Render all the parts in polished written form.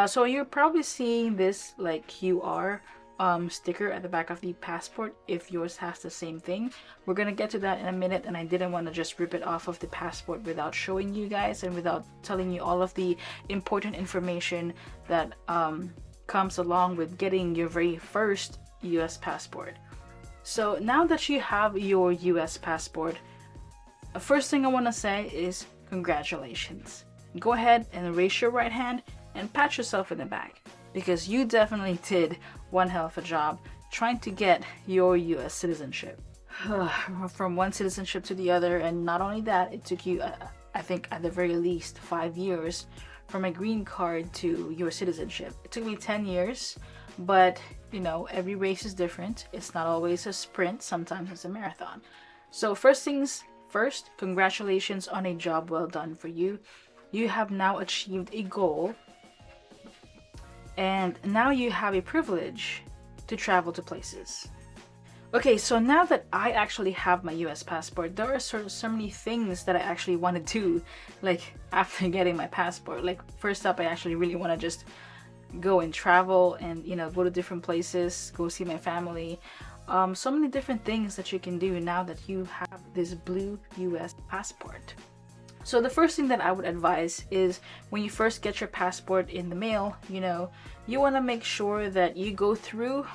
So you're probably seeing this like QR sticker at the back of the passport if yours has the same thing. We're gonna get to that in a minute, and I didn't want to just rip it off of the passport without showing you guys and without telling you all of the important information that comes along with getting your very first US passport. So now that you have your US passport, the first thing I want to say is congratulations. Go ahead and raise your right hand and pat yourself in the back, because you definitely did one hell of a job trying to get your US citizenship. From one citizenship to the other, and not only that, it took you, I think at the very least 5 years from a green card to your citizenship. It took me 10 years, but you know, every race is different. It's not always a sprint, sometimes it's a marathon. So first things first, congratulations on a job well done for you. You have now achieved a goal, and now you have a privilege to travel to places. Okay, so now that I actually have my US passport, there are so many things that I actually want to do, like after getting my passport. Like first up, I actually really want to just go and travel and, you know, go to different places, go see my family. So many different things that you can do now that you have this blue US passport. So the first thing that I would advise is when you first get your passport in the mail, you know, you want to make sure that you go through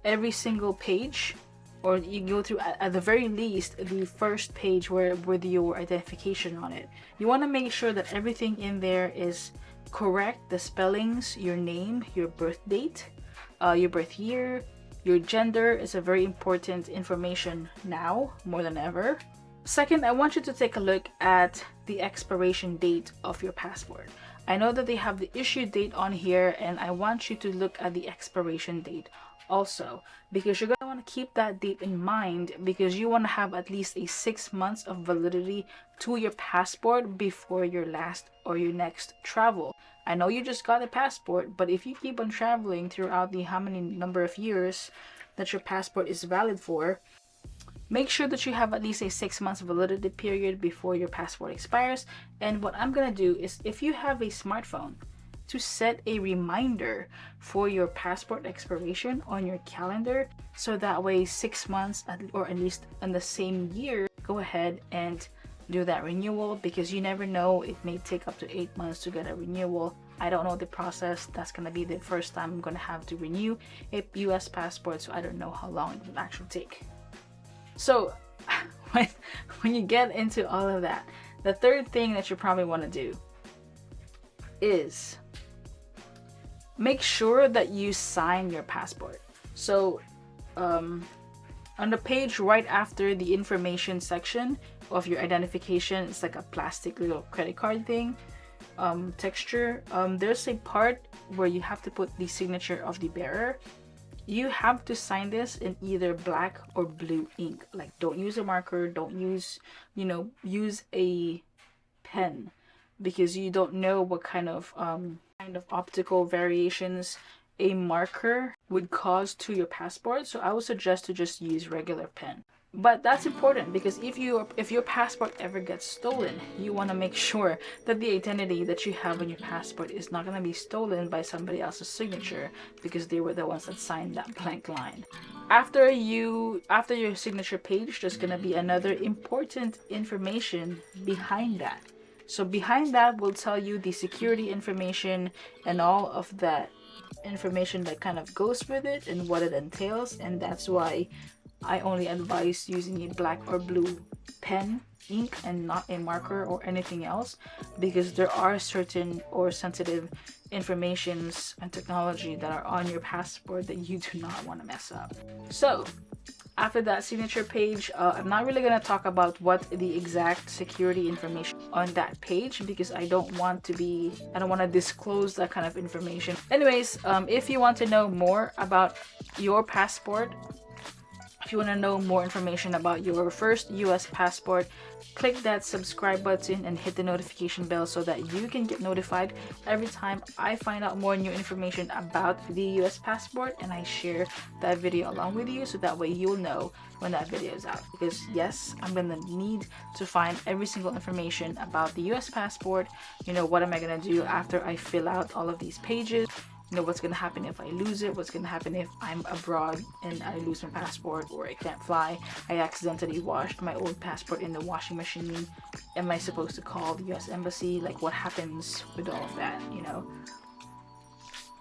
every single page, or you go through at the very least the first page with your identification on it. You want to make sure that everything in there is correct, the spellings, your name, your birth date, your birth year, your gender is a very important information now more than ever. Second, I want you to take a look at the expiration date of your passport. I know that they have the issue date on here, and I want you to look at the expiration date also, because you're going to want to keep that date in mind, because you want to have at least a 6 months of validity to your passport before your last or your next travel. I know you just got a passport, but if you keep on traveling throughout the how many number of years that your passport is valid for, make sure that you have at least a 6 months validity period before your passport expires. And what I'm gonna do is, if you have a smartphone, to set a reminder for your passport expiration on your calendar, so that way 6 months or at least in the same year, go ahead and do that renewal, because you never know, it may take up to 8 months to get a renewal. I don't know the process. That's gonna be the first time I'm gonna have to renew a US passport, so I don't know how long it will actually take. So when you get into all of that, the third thing that you probably want to do is make sure that you sign your passport. So on the page right after the information section of your identification, it's like a plastic little credit card thing, texture. There's a part where you have to put the signature of the bearer. You have to sign this in either black or blue ink. Like, don't use a marker, don't use, you know, use a pen, because you don't know what kind of optical variations a marker would cause to your passport. So I would suggest to just use regular pen. But that's important, because if your passport ever gets stolen, you want to make sure that the identity that you have on your passport is not going to be stolen by somebody else's signature, because they were the ones that signed that blank line. After your signature page, there's going to be another important information behind that. So behind that will tell you the security information and all of that information that kind of goes with it and what it entails. And that's why I only advise using a black or blue pen, ink, and not a marker or anything else, because there are certain or sensitive informations and technology that are on your passport that you do not want to mess up. So after that signature page, I'm not really going to talk about what the exact security information on that page, because I don't want to disclose that kind of information. Anyways, if you want to know more about your passport, If you want to know more information about your first US passport, click that subscribe button and hit the notification bell so that you can get notified every time I find out more new information about the US passport and I share that video along with you, so that way you'll know when that video is out. Because yes, I'm gonna need to find every single information about the US passport. You know, what am I gonna do after I fill out all of these pages? You know, what's gonna happen if I lose it, what's gonna happen if I'm abroad and I lose my passport or I can't fly, I accidentally washed my old passport in the washing machine. Am I supposed to call the US embassy? Like, what happens with all of that, you know?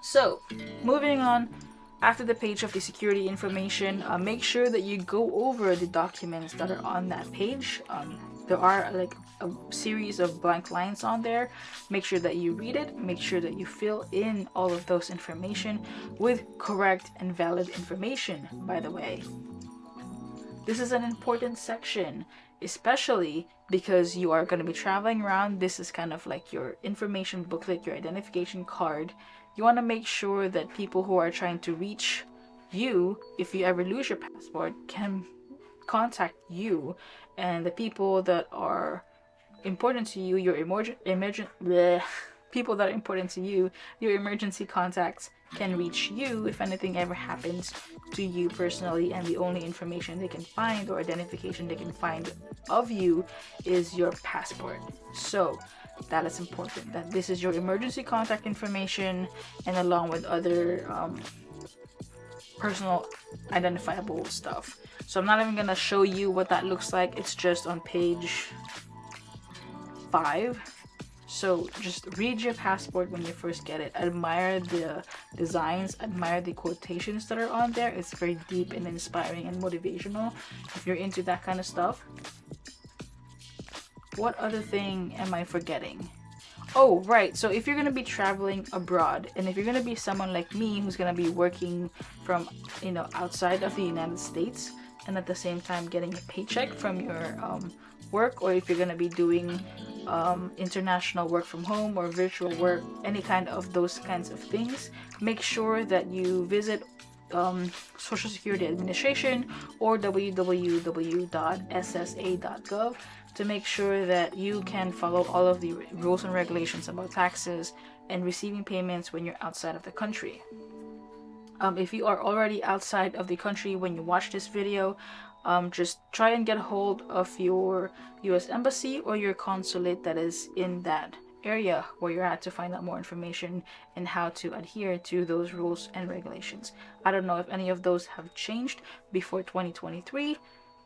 So moving on, after the page of the security information, make sure that you go over the documents that are on that page. There are like a series of blank lines on there. Make sure that you read it. Make sure that you fill in all of those information with correct and valid information, by the way. This is an important section, especially because you are going to be traveling around. This is kind of like your information booklet, your identification card. You want to make sure that people who are trying to reach you, if you ever lose your passport, can contact you, and the people that are important to you, your people that are important to you, your emergency contacts, can reach you if anything ever happens to you personally, and the only information they can find or identification they can find of you is your passport. So that is important, that this is your emergency contact information, and along with other personal identifiable stuff. So I'm not even gonna show you what that looks like. It's just on page 5. So just read your passport when you first get it. Admire the designs, admire the quotations that are on there. It's very deep and inspiring and motivational if you're into that kind of stuff. What other thing am I forgetting? Oh, right. So if you're going to be traveling abroad, and if you're going to be someone like me who's going to be working from, you know, outside of the United States, and at the same time getting a paycheck from your work, or if you're going to be doing international work from home or virtual work, any kind of those kinds of things, make sure that you visit Social Security Administration or www.ssa.gov to make sure that you can follow all of the rules and regulations about taxes and receiving payments when you're outside of the country. If you are already outside of the country when you watch this video, just try and get a hold of your US Embassy or your consulate that is in that area where you're at to find out more information and how to adhere to those rules and regulations. I don't know if any of those have changed before 2023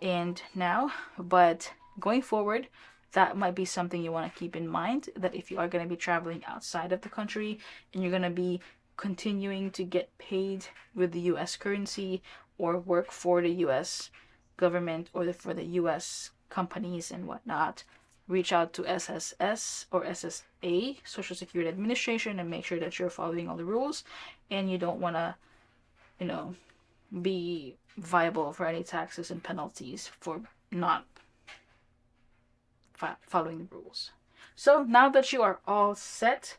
and now, but going forward, that might be something you want to keep in mind, that if you are going to be traveling outside of the country and you're going to be continuing to get paid with the US currency or work for the US government or for the US companies and whatnot, reach out to SSS or SSA, Social Security Administration, and make sure that you're following all the rules and you don't want to, you know, be viable for any taxes and penalties for not following the rules. So now that you are all set,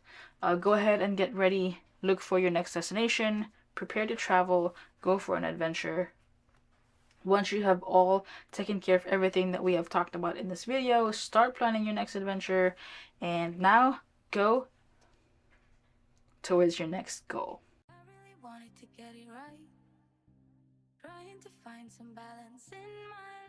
go ahead and get ready. Look for your next destination, prepare to travel, go for an adventure. Once you have all taken care of everything that we have talked about in this video, start planning your next adventure, and now go towards your next goal. I really wanted to get it right, trying to find some balance in my